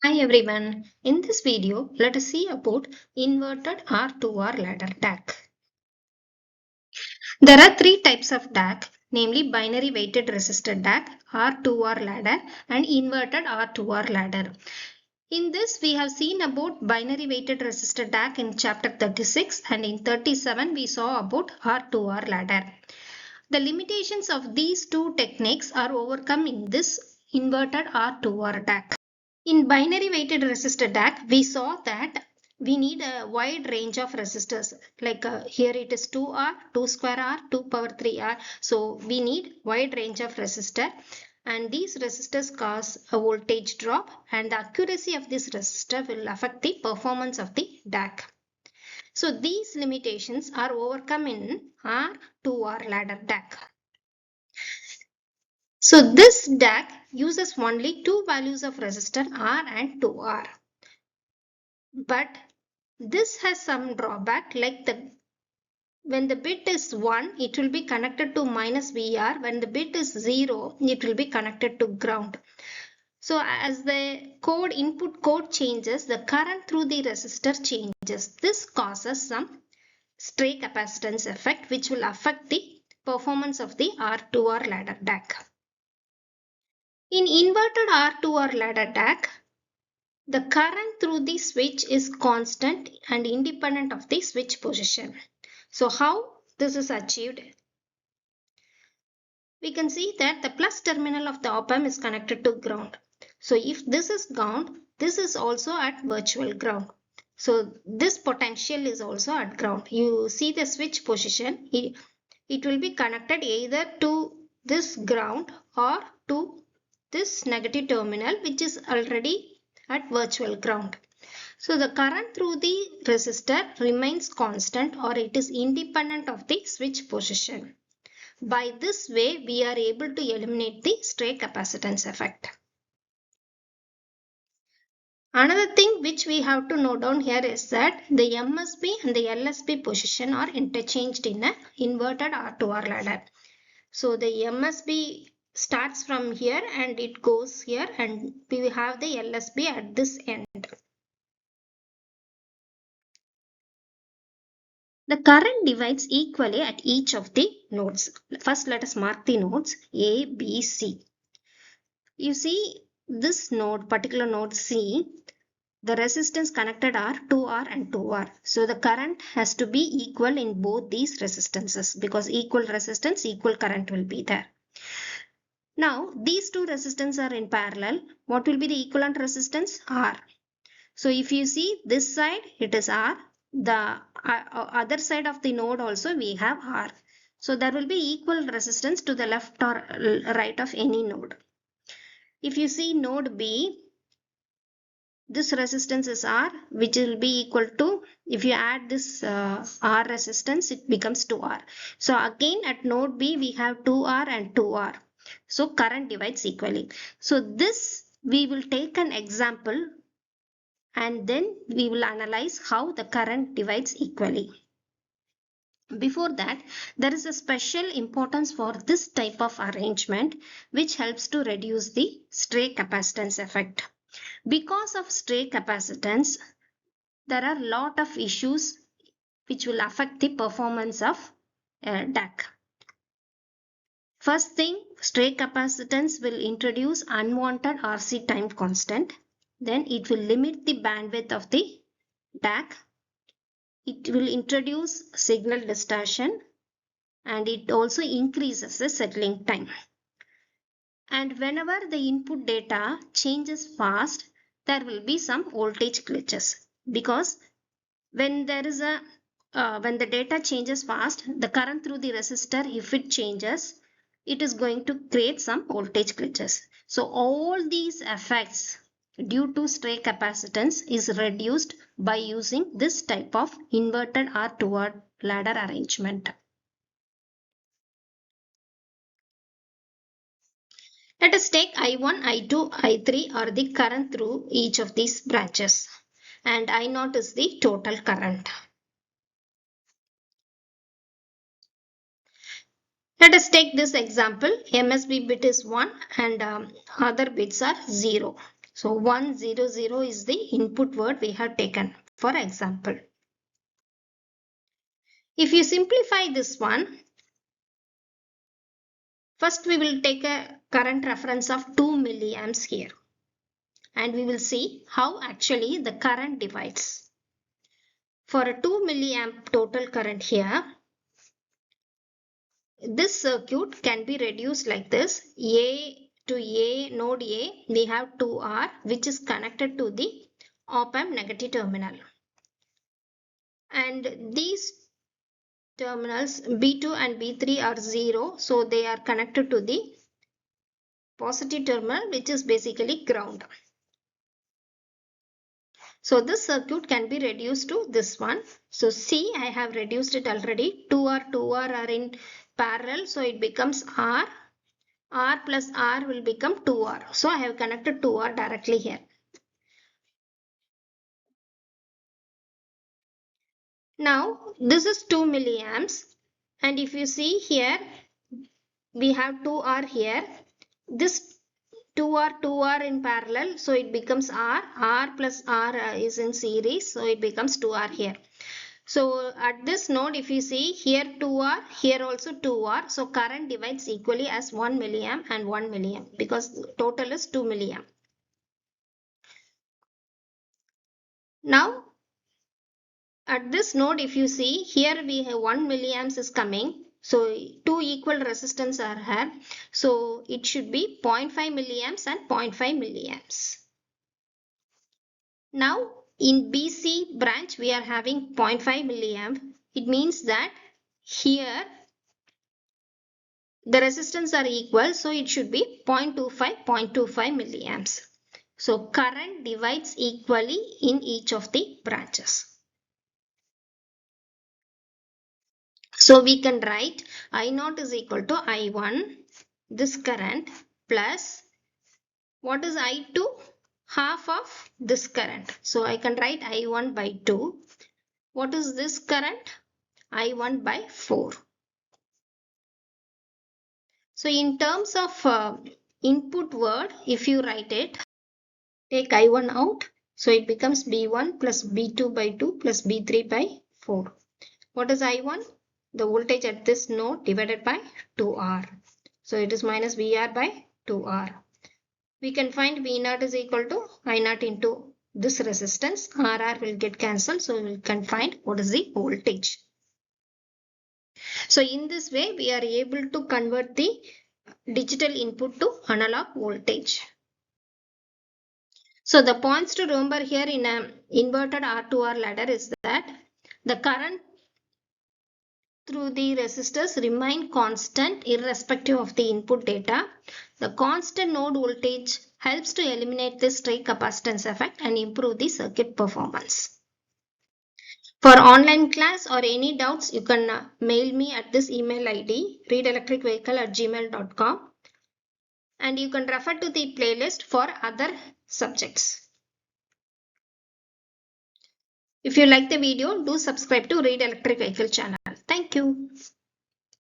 Hi everyone, in this video let us see about inverted R-2R ladder DAC. There are three types of DAC, namely binary weighted resistor DAC, R-2R ladder and inverted R-2R ladder. In this we have seen about binary weighted resistor DAC in chapter 36 and in 37 we saw about R-2R ladder. The limitations of these two techniques are overcome in this inverted R-2R DAC. In binary weighted resistor DAC, we saw that we need a wide range of resistors. Like here it is 2R, 2 square R, 2 power 3R. So we need wide range of resistor. And these resistors cause a voltage drop and the accuracy of this resistor will affect the performance of the DAC. So these limitations are overcome in R-2R ladder DAC. So this DAC uses only two values of resistor R and 2R. But this has some drawback, like when the bit is 1, it will be connected to minus VR. When the bit is 0, it will be connected to ground. So as the input code changes, the current through the resistor changes. This causes some stray capacitance effect which will affect the performance of the R-2R ladder DAC. In inverted R-2R ladder DAC, the current through the switch is constant and independent of the switch position. So how this is achieved? We can see that the plus terminal of the op-amp is connected to ground. So if this is ground, this is also at virtual ground. So this potential is also at ground. You see the switch position, it will be connected either to this ground or to this negative terminal which is already at virtual ground. So the current through the resistor remains constant or it is independent of the switch position. By this way, we are able to eliminate the stray capacitance effect. Another thing which we have to note down here is that the MSB and the LSb position are interchanged in an inverted R-2R ladder. So the MSB starts from here and it goes here and we have the LSb at this end. The current divides equally at each of the nodes. First, let us mark the nodes A, B, C. You see this node, particular node C, the resistance connected are 2R and 2R. So the current has to be equal in both these resistances because equal resistance, equal current will be there. Now, these two resistances are in parallel. What will be the equivalent resistance? R. So if you see this side, it is R. The other side of the node also we have R. So there will be equal resistance to the left or right of any node. If you see node B, this resistance is R, which will be equal to, if you add this R resistance, it becomes 2R. So again at node B, we have 2R and 2R. So current divides equally. So this we will take an example and then we will analyze how the current divides equally. Before that, there is a special importance for this type of arrangement which helps to reduce the stray capacitance effect. Because of stray capacitance, there are a lot of issues which will affect the performance of DAC. First thing, stray capacitance will introduce unwanted RC time constant. Then it will limit the bandwidth of the DAC. It will introduce signal distortion and it also increases the settling time. And whenever the input data changes fast, there will be some voltage glitches because when there is when the data changes fast, the current through the resistor, if it changes, it is going to create some voltage glitches. So all these effects due to stray capacitance is reduced by using this type of inverted R-2R ladder arrangement. Let us take I1, I2, I3 are the current through each of these branches and I0 is the total current. Let us take this example. MSB bit is 1 and other bits are 0. So 100 is the input word we have taken for example. If you simplify this one, first we will take a current reference of 2 milliamps here and we will see how actually the current divides. For a 2 milliamp total current here, this circuit can be reduced like this. Node A, we have 2R which is connected to the op-amp negative terminal. And these terminals B2 and B3 are 0, so they are connected to the positive terminal which is basically ground. So this circuit can be reduced to this one. So see, I have reduced it already. 2R are in parallel, so it becomes R. R plus R will become 2R. So I have connected 2R directly here. Now this is 2 milliamps and if you see here, we have 2R here. This 2R in parallel, so it becomes R plus R is in series, so it becomes 2R here. So at this node, if you see here 2R, here also 2R, so current divides equally as 1 milliamp and 1 milliamp because total is 2 milliamp. Now at this node, if you see here we have 1 milliamps is coming. So two equal resistance are here. So it should be 0.5 milliamps and 0.5 milliamps. Now in BC branch we are having 0.5 milliamp. It means that here the resistance are equal, so it should be 0.25 milliamps. So current divides equally in each of the branches. So we can write I0 is equal to I1, this current, plus what is I2? Half of this current. So I can write I1 by 2. What is this current? I1 by 4. So in terms of input word, if you write it, take I1 out. So it becomes B1 plus B2 by 2 plus B3 by 4. What is I1? The voltage at this node divided by 2R. So it is minus VR by 2R. We can find V0 is equal to I0 into this resistance. RR will get cancelled. So we can find what is the voltage. So in this way, we are able to convert the digital input to analog voltage. So the points to remember here in an inverted R-2R ladder is that the current through the resistors remain constant irrespective of the input data. The constant node voltage helps to eliminate the stray capacitance effect and improve the circuit performance. For online class or any doubts, you can mail me at this email ID readelectricvehicle@gmail.com and you can refer to the playlist for other subjects. If you like the video, do subscribe to Read Electric Vehicle channel. Thank you.